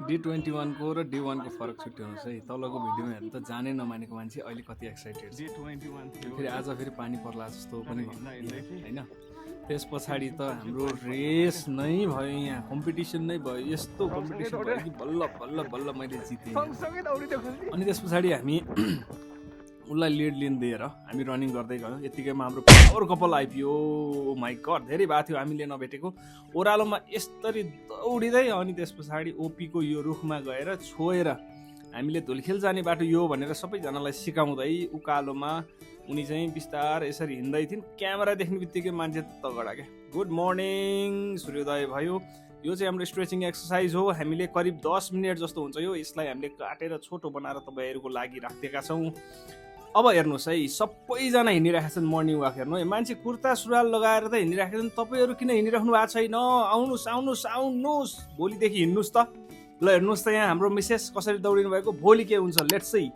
D21 को र D1 को फरक छुट्याउनुहोस् है। तलको भिडियोमा हेर्नु त जानै नमानेको मान्छे अहिले कति एक्साइटेड छ। फेरि आज फेरि पानी पर्ला जस्तो पनि होइन। त्यस पछाडि त हाम्रो रेस नै भयो, यहाँ कम्पिटिसन नै भयो, यस्तो कम्पिटिसन भयो कि बल्ल बल्ल बल्ल मैले जितेँ। अनि त्यस पछाडि हामी उसलाई लिड लिएर हामी रनिङ गर्दै गयौँ। यतिकैमा हाम्रो पावर कपाल आइपुग्यो। माइ गड, धेरै भएको थियो हामीले नभेटेको। ओह्रालोमा यस्तरी दौडिँदै अनि त्यस पछाडि ओपीको यो रुखमा गएर छोएर हामीले धुलखेल जाने बाटो यो भनेर सबैजनालाई सिकाउँदै उकालोमा उनी चाहिँ बिस्तार यसरी हिँड्दै थिइन्। क्यामेरा देख्ने बित्तिकै मान्छे तगडा क्या। गुड मर्निङ, सूर्योदय भयो। यो चाहिँ हाम्रो स्ट्रेचिङ एक्सर्साइज हो। हामीले करिब 10 मिनट जस्तो हुन्छ यो। यसलाई हामीले काटेर छोटो बनाएर तपाईँहरूको लागि राखेका छौँ। अब हेर्नुहोस् है, सबैजना हिँडिरहेका छन् मर्निङ वाक। हेर्नु है, मान्छे कुर्ता सुरुवाल लगाएर त हिँडिरहेका छन्। तपाईँहरू किन हिँडिराख्नु भएको छैन? आउनुहोस् आउनुहोस् आउनुहोस्, भोलिदेखि हिँड्नुहोस् त। ल हेर्नुहोस् त यहाँ हाम्रो मिसेस कसरी दौडिनु भएको। भोलि के हुन्छ लेट्स सी।